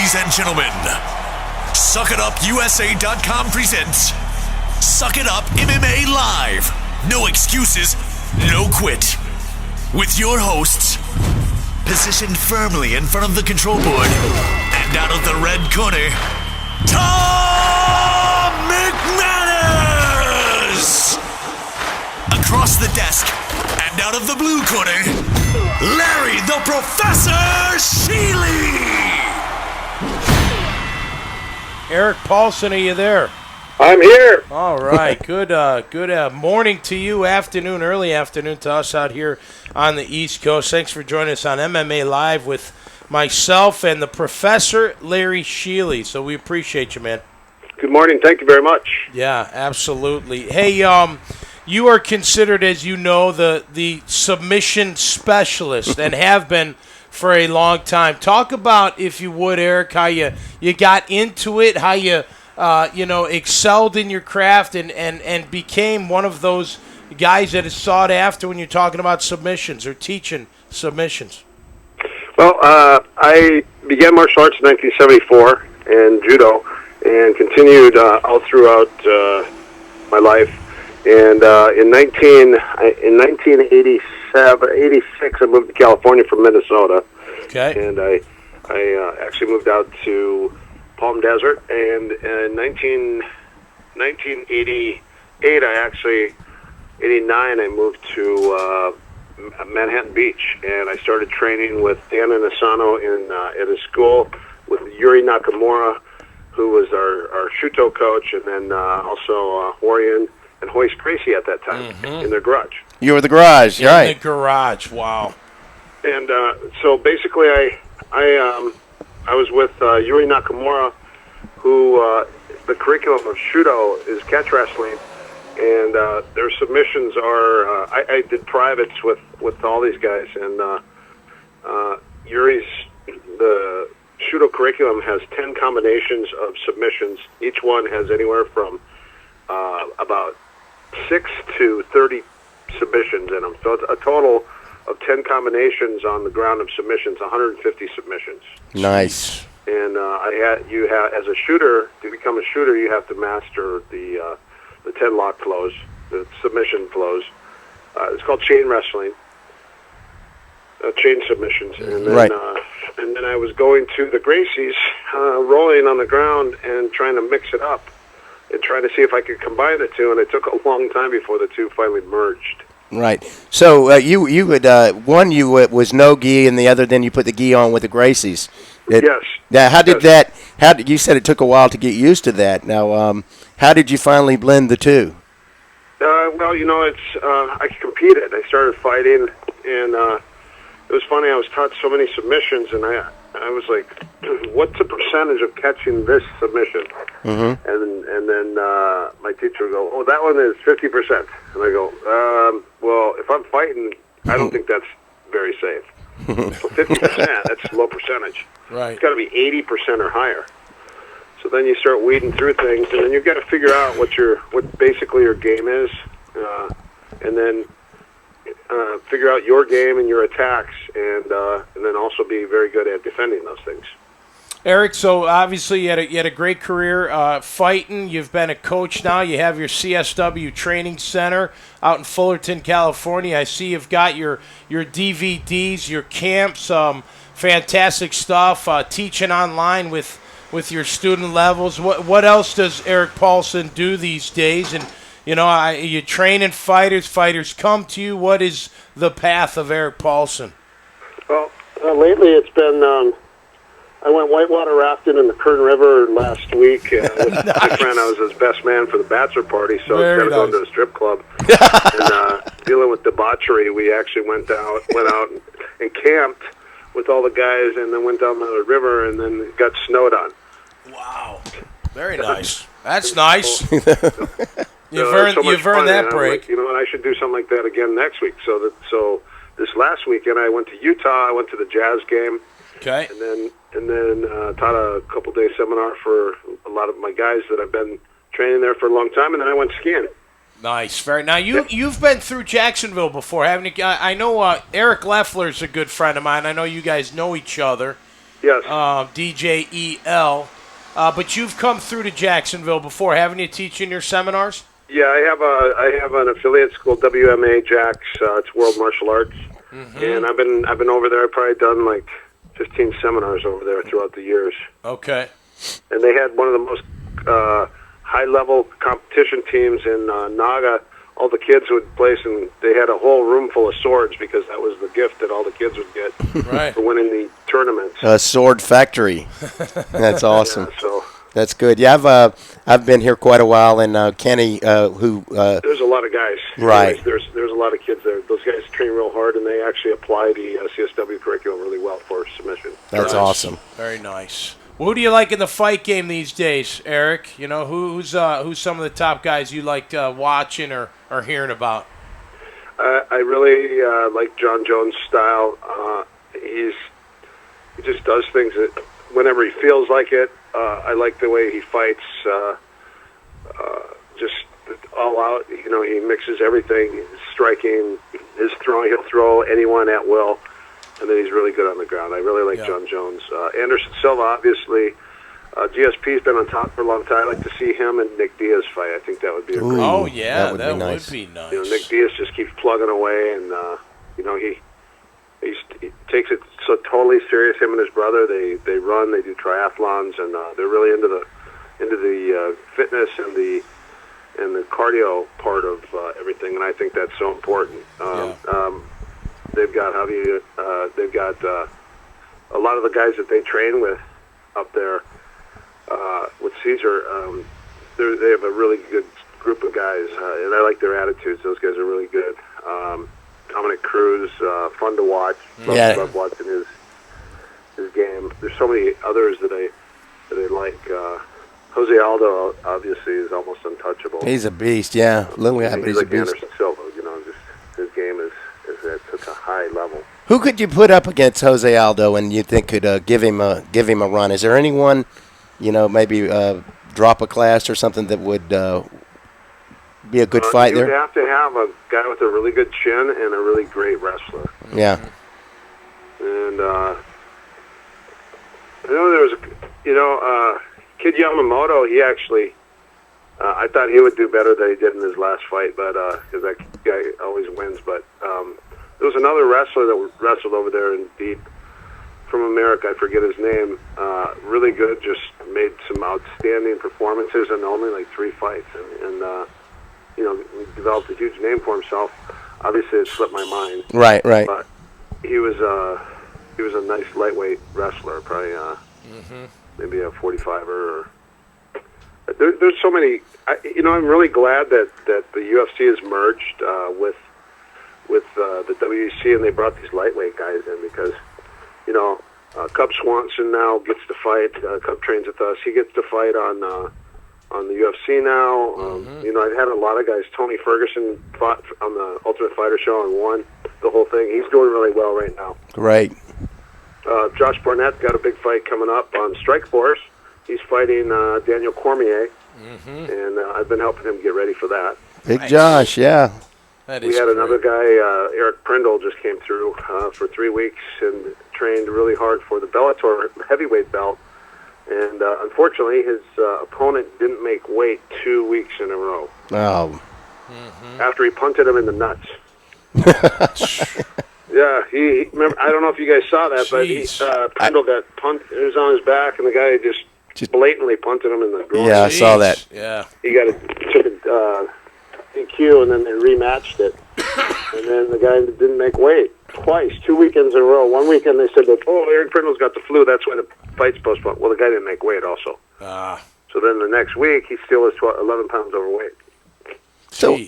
Ladies and gentlemen, SuckItUpUSA.com presents Suck It Up MMA Live. No excuses, no quit. With your hosts, positioned firmly in front of the control board, and out of the red corner, Tom McManus! Across the desk, and out of the blue corner, Larry the Professor Sheely! Erik Paulson, are you there? I'm here. All right. Good morning to you, afternoon, early afternoon to us out here on the East Coast. Thanks for joining us on MMA Live with myself and the Professor Larry Sheely. So we appreciate you, man. Good morning. Thank you very much. Yeah, absolutely. Hey, you are considered, as you know, the submission specialist and have been for a long time. Talk about, if you would, Erik, how you got into it, how you excelled in your craft and became one of those guys that is sought after when you're talking about submissions or teaching submissions. Well, I began martial arts in 1974 and judo, and continued all throughout my life. And in 1986, I moved to California from Minnesota. Okay. And I actually moved out to Palm Desert. And in 1988, 89, I moved to Manhattan Beach, and I started training with Dan Inosanto at his school with Yuri Nakamura, who was our Shuto coach, and then also Horian and Hoist Gracie at that time in their garage. You were the garage, right? In the garage, wow. And so basically, I was with Yuri Nakamura, who the curriculum of Shudo is catch wrestling, and their submissions are. I did privates with all these guys, and Yuri's the Shudo curriculum has 10 combinations of submissions. Each one has anywhere from about 6 to 30 submissions in them. So it's a total of 10 combinations on the ground of submissions, 150 submissions. Nice. And you have as a shooter, to become a shooter, you have to master the 10 lock flows, the submission flows. It's called chain wrestling, chain submissions. And then, right. And then I was going to the Gracies, rolling on the ground and trying to mix it up and trying to see if I could combine the two. And it took a long time before the two finally merged. Right. So you would one was no gi, and the other then you put the gi on with the Gracies. Yes. Now, how did that? How did you said it took a while to get used to that? Now, how did you finally blend the two? Well, it's I competed. I started fighting, and it was funny. I was taught so many submissions, and I was like, "What's the percentage of catching this submission?" Mm-hmm. And then my teacher would go, "Oh, that one is 50%." And I go, "Well, if I'm fighting, I don't think that's very safe. So 50%, that's low percentage. Right. It's got to be 80% or higher." So then you start weeding through things, and then you've got to figure out what basically your game is, and then figure out your game and your attacks, and then also be very good at defending those things. Erik, so obviously you had a great career fighting. You've been a coach now. You have your CSW training center out in Fullerton, California. I see you've got your DVDs, your camps, fantastic stuff, teaching online with your student levels. What else does Erik Paulson do these days? And you training fighters come to you. What is the path of Erik Paulson? Well, lately it's been. I went whitewater rafting in the Kern River last week with Nice. my friend. I was his best man for the bachelor party, so Very instead of going nice. to a strip club and dealing with debauchery, we actually went out and camped with all the guys, and then went down the river, and then got snowed on. Wow, very nice. That's nice. So You've it was so much earned fun, that and I'm break. like, I should do something like that again next week. So this last weekend, I went to Utah. I went to the Jazz game. Okay. And then taught a couple-day seminar for a lot of my guys that I've been training there for a long time, and then I went skiing. Nice. Very. Now you've been through Jacksonville before, haven't you? I know Eric Leffler's a good friend of mine. I know you guys know each other. Yes. DJEL. But you've come through to Jacksonville before, haven't you, teaching your seminars? Yeah, I have an affiliate school, WMA Jax. It's World Martial Arts, and I've been over there. I've probably done like 15 seminars over there throughout the years. Okay. And they had one of the most high-level competition teams in Naga. All the kids would place, and they had a whole room full of swords because that was the gift that all the kids would get for winning the tournaments. A sword factory. That's awesome. Yeah, so that's good. Yeah, I've been here quite a while, and Kenny, who there's a lot of guys. Right. Anyways, there's a lot of kids there. Those guys train real hard, and they actually apply the CSW curriculum really well for submission. That's awesome. Very nice. Well, who do you like in the fight game these days, Eric? You know, who's some of the top guys you like watching or hearing about? I really like John Jones' style. He just does things that whenever he feels like it. I like the way he fights, just all out. You know, he mixes everything, his striking, his throwing. He'll throw anyone at will, and then he's really good on the ground. I really like John Jones. Anderson Silva, obviously. GSP's been on top for a long time. I like to see him and Nick Diaz fight. I think that would be a great. Oh yeah, that would be nice. You know, Nick Diaz just keeps plugging away, and you know he takes it so totally serious. Him and his brother, they run, they do triathlons, and they're really into the fitness and the cardio part of everything. And I think that's so important. They've got they've got a lot of the guys that they train with up there with Caesar. They have a really good group of guys, and I like their attitudes. Those guys are really good. Dominic Cruz, fun to watch. Love watching his game. There's so many others that I like. Jose Aldo obviously is almost untouchable. He's a beast, yeah. Little guy, but he's like a beast. Anderson Silva, you know, just his game is at such a high level. Who could you put up against Jose Aldo and you think could give him a run? Is there anyone, you know, maybe drop a class or something that would be a good fight there? You'd have to have a guy with a really good chin and a really great wrestler. Yeah. And I know there was Kid Yamamoto. He actually, I thought he would do better than he did in his last fight, but because that guy always wins. But there was another wrestler that wrestled over there in Deep from America. I forget his name. Really good. Just made some outstanding performances in only like 3 fights, and you know, developed a huge name for himself. Obviously, it slipped my mind. Right. But he was a nice lightweight wrestler, probably maybe a 45er. There's so many. I'm really glad that the UFC has merged with the WEC, and they brought these lightweight guys in because, you know, Cub Swanson now gets to fight. Cub trains with us. He gets to fight on the UFC now. You know, I've had a lot of guys. Tony Ferguson fought on the Ultimate Fighter show and won the whole thing. He's doing really well right now. Great. Josh Barnett's got a big fight coming up on Strikeforce. He's fighting Daniel Cormier, and I've been helping him get ready for that. Big Josh, yeah. We had another guy, Eric Prindle, just came through for 3 weeks and trained really hard for the Bellator heavyweight belt. And unfortunately, his opponent didn't make weight 2 weeks in a row. Oh. After he punted him in the nuts. Yeah, he remember. I don't know if you guys saw that, but Prindle got punted. It was on his back, and the guy just blatantly punted him in the groin. Yeah, I saw that. Yeah. He took a DQ, and then they rematched it. And then the guy didn't make weight twice, 2 weekends in a row. One weekend they said that, Eric Prindle's got the flu, that's why the fight's postponed. Well, the guy didn't make weight also. So then the next week, he still is 11 pounds overweight. So,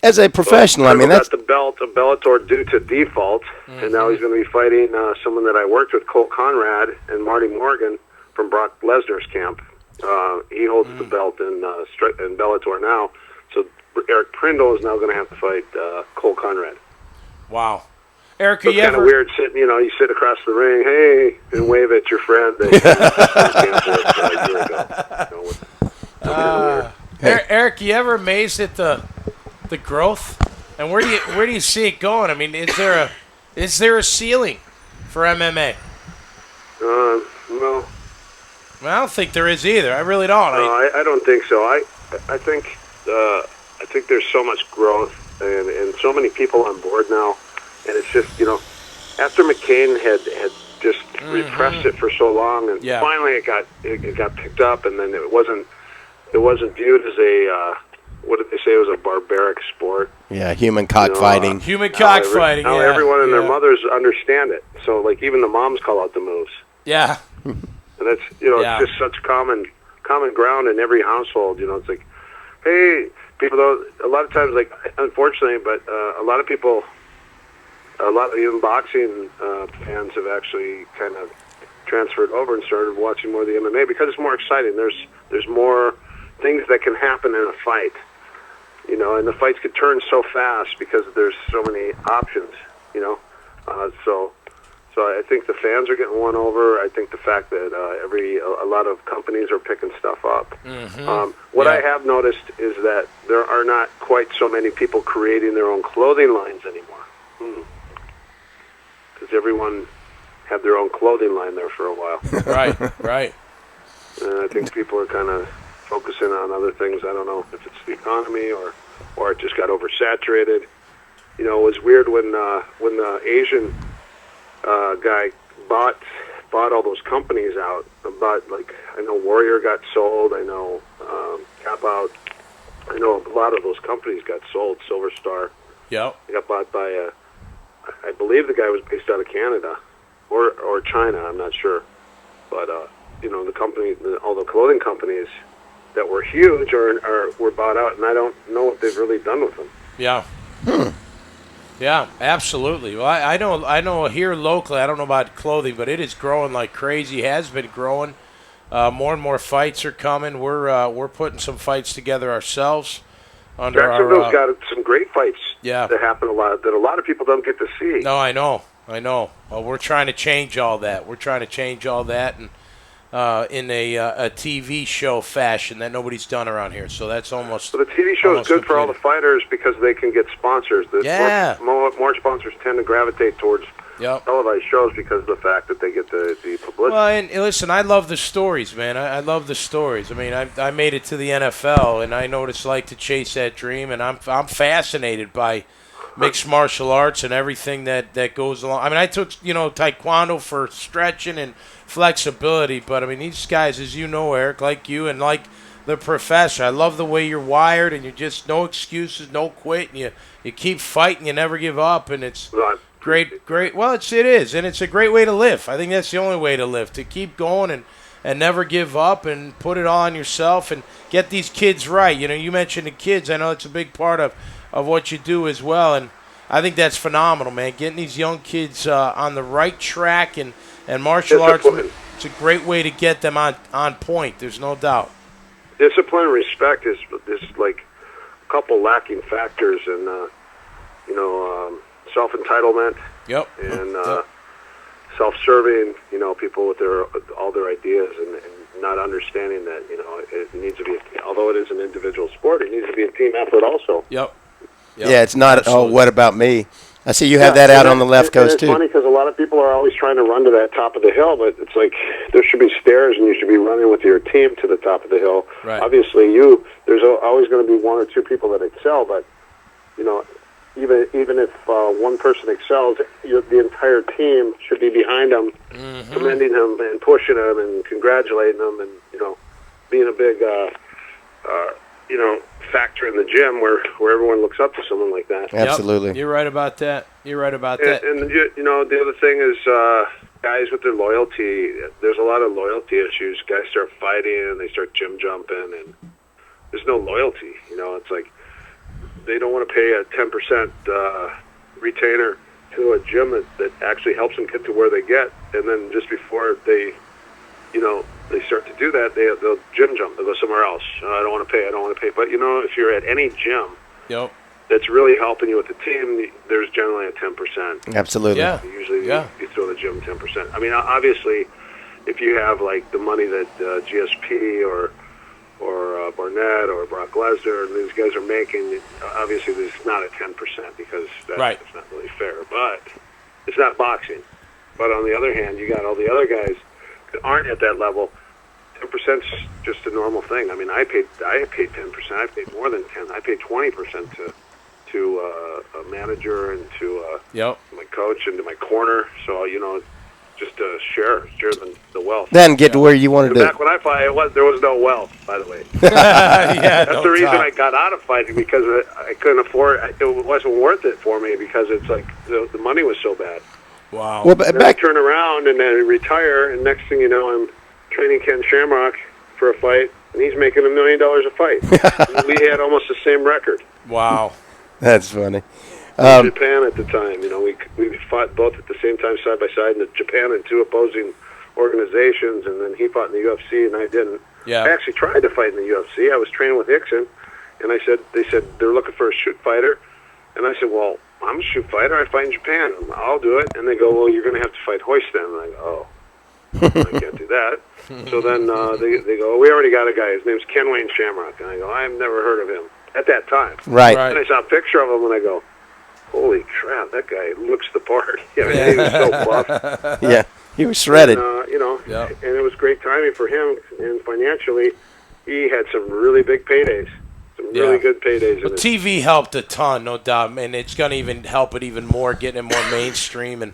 as a professional, I mean, that's got the belt of Bellator due to default, and now he's going to be fighting someone that I worked with, Cole Conrad and Marty Morgan from Brock Lesnar's camp. He holds the belt in Bellator now. So Eric Prindle is now going to have to fight Cole Conrad. Wow. Eric, so it's kind of weird sitting, you sit across the ring, hey, and wave at your friend. Eric, you ever amazed at the growth, and where do you see it going? I mean, is there a ceiling for MMA? I don't think there is either. I really don't. No, I don't think so. I think there's so much growth and so many people on board now, and it's just after McCain had just repressed it for so long, and finally it got picked up, and then it wasn't viewed as a what did they say? It was a barbaric sport. Yeah, human cockfighting. Human cockfighting. Now everyone and their mothers understand it. So like even the moms call out the moves. Yeah. And that's it's just such common ground in every household. It's like, hey, people. Though a lot of times, like unfortunately, but a lot of people, a lot of even boxing fans have actually kind of transferred over and started watching more of the MMA because it's more exciting. There's more things that can happen in a fight, and the fights could turn so fast because there's so many options, So I think the fans are getting won over. I think the fact that a lot of companies are picking stuff up. What I have noticed is that there are not quite so many people creating their own clothing lines anymore. Because everyone had their own clothing line there for a while. Right. And I think people are kind of focusing on other things. I don't know if it's the economy or it just got oversaturated. It was weird when the Asian guy bought all those companies out. I know Warrior got sold. I know Cap Out. I know a lot of those companies got sold. Silver Star. Yep. They got bought by I believe the guy was based out of Canada or China. I'm not sure, but the company, all the clothing companies that were huge were bought out, and I don't know what they've really done with them. Yeah. Yeah, absolutely. Well, I know here locally, I don't know about clothing, but it is growing like crazy. Has been growing. More and more fights are coming. We're putting some fights together ourselves. Jacksonville's got some great fights that happen a lot that a lot of people don't get to see. No, I know. Well, we're trying to change all that. And in a TV show fashion that nobody's done around here. So that's almost. So the TV show is good for all the fighters because they can get sponsors. More sponsors tend to gravitate towards televised shows because of the fact that they get the publicity. Well, and listen, I love the stories, man. I love the stories. I mean, I made it to the NFL, and I know what it's like to chase that dream, and I'm fascinated by mixed martial arts and everything that goes along. I mean, I took taekwondo for stretching and flexibility, but I mean these guys, as you know, Eric, like you and like the professor, I love the way you're wired, and you're just no excuses, no quit, and you keep fighting, you never give up, and it's great. Well, it is, and it's a great way to live. I think that's the only way to live, to keep going and never give up and put it on yourself and get these kids right. You mentioned the kids. I know it's a big part of what you do as well, and I think that's phenomenal, man. Getting these young kids on the right track and martial arts, it's a great way to get them on point. There's no doubt. Discipline and respect is like a couple lacking factors in, self-entitlement. Yep. And self-serving, people with all their ideas and not understanding that, it needs to be, although it is an individual sport, it needs to be a team effort also. Yep. Yeah, it's not, what about me? I see you have that out on the left coast, too. It's funny because a lot of people are always trying to run to that top of the hill, but it's like there should be stairs and you should be running with your team to the top of the hill. Right. Obviously, there's always going to be one or two people that excel, but, even if one person excels, the entire team should be behind them, commending them and pushing them and congratulating them and, being a big, factor in the gym where everyone looks up to someone like that. Absolutely. Yep. You're right about that. And the other thing is guys with their loyalty. There's a lot of loyalty issues. Guys start fighting and they start gym jumping and there's no loyalty. It's like they don't want to pay a 10% retainer to a gym that actually helps them get to where they get. And then just before they start to do that, they'll gym jump. They'll go somewhere else. I don't want to pay. But, if you're at any gym that's really helping you with the team, there's generally a 10%. Absolutely. Yeah. Usually you throw the gym 10%. I mean, obviously, if you have, like, the money that GSP or Barnett or Brock Lesnar and these guys are making, obviously there's not a 10% because that's not really fair. But it's not boxing. But on the other hand, you got all the other guys that aren't at that level 10%'s just a normal thing. I mean, I paid 10%. I paid more than 10. I paid 20% to a manager and to my coach and to my corner. So just share the wealth. Then get to where you wanted to. Back when I fought, there was no wealth, by the way. Yeah, that's the reason I got out of fighting, because I couldn't afford. It wasn't worth it for me, because it's like the money was so bad. Wow. Well, then I turn around and then retire, and next thing you know, I'm training Ken Shamrock for a fight, and he's making $1 million a fight. We had almost the same record. Wow. That's funny. In Japan at the time, we fought both at the same time, side by side, in Japan in 2 opposing organizations, and then he fought in the UFC and I didn't. Yeah. I actually tried to fight in the UFC. I was training with Hickson, and they said they're looking for a shoot fighter, and I said, well, I'm a shoot fighter. I fight in Japan. I'll do it. And they go, well, you're going to have to fight Hoist then. And I go, oh, I can't do that. So then they go, we already got a guy. His name's Ken Wayne Shamrock. And I go, I've never heard of him at that time. Right. And I saw a picture of him, and I go, holy crap, that guy looks the part. He was so buff. Yeah, he was shredded. And, and it was great timing for him. And financially, he had some really big paydays. Really good paydays. Well, TV helped a ton, no doubt, and it's going to even help it even more, getting it more mainstream. And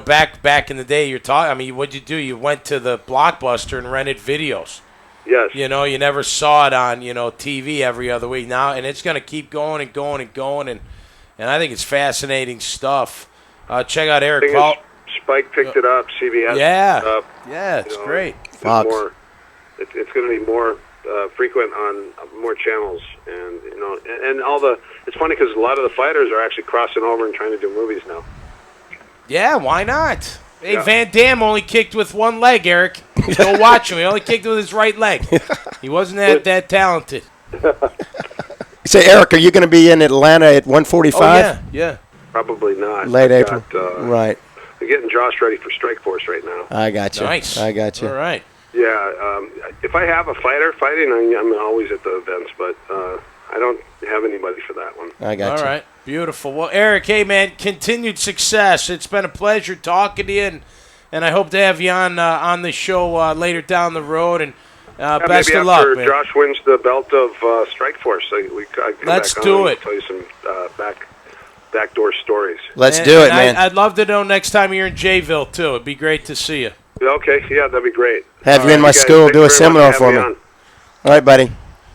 back in the day, you're talking. I mean, what'd you do? You went to the Blockbuster and rented videos. Yes. You never saw it on TV every other week now, and it's going to keep going and going and going, and I think it's fascinating stuff. Check out Erik Paulson. Spike picked it up. CBS. Yeah. Picked it up. Yeah, it's great. Fox. It's going to be more frequent on more channels, and and all the. It's funny because a lot of the fighters are actually crossing over and trying to do movies now. Yeah, why not? Hey, Van Damme only kicked with one leg, Eric. Go watch him. He only kicked with his right leg. He wasn't that talented. Say, Eric, are you going to be in Atlanta at 1:45? Oh, yeah. Probably not. Late April. Right. I'm getting Josh ready for Strikeforce right now. I got you. Nice. I got you. All right. Yeah, if I have a fighter fighting, I'm always at the events, but I don't have anybody for that one. I got you. All right, beautiful. Well, Eric, hey, man, continued success. It's been a pleasure talking to you, and I hope to have you on the show later down the road, and best of luck, man. Maybe after Josh wins the belt of Strikeforce, Let's do it. Tell you some backdoor stories. Let's do it, man. I'd love to know next time you're in Jayville, too. It'd be great to see you. Okay, yeah, that'd be great. Have you in my school, do a seminar for me. All right, buddy.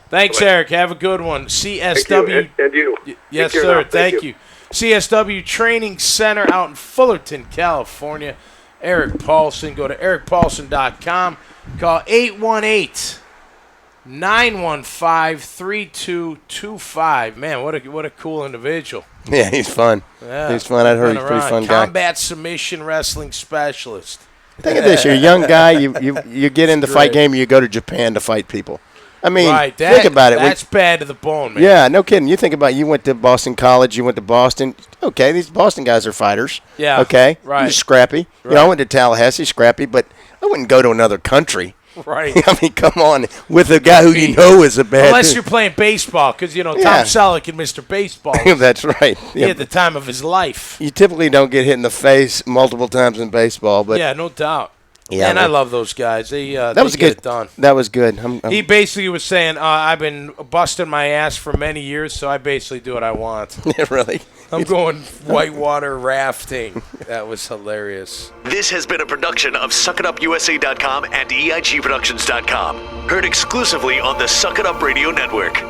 Thanks, Eric. Have a good one. CSW. And you. Yes, sir. Thank you. CSW Training Center out in Fullerton, California. Erik Paulson. Go to erikpaulson.com. Call 818-915-3225. Man, what a cool individual. Yeah, he's fun. Yeah, he's fun. I'd heard he's a pretty fun guy. Combat submission wrestling specialist. Think of this: you're a young guy. You get in the fight game. You go to Japan to fight people. I mean, think about it. That's bad to the bone, man. Yeah, no kidding. You think about it. You went to Boston College. You went to Boston. Okay, these Boston guys are fighters. Yeah. Okay. Right. You're scrappy. Right. I went to Tallahassee, scrappy, but I wouldn't go to another country. Right. I mean, come on, with a guy who you know is a bad. Unless you're playing baseball, because Tom Selleck and Mr. Baseball. That's right. He had the time of his life. You typically don't get hit in the face multiple times in baseball, but yeah, no doubt. Yeah, and I love those guys. They was get good. It done. That was good. He basically was saying, "I've been busting my ass for many years, so I basically do what I want." Yeah, really. I'm going whitewater rafting. That was hilarious. This has been a production of SuckItUpUSA.com and EIGProductions.com. Heard exclusively on the Suck It Up Radio Network.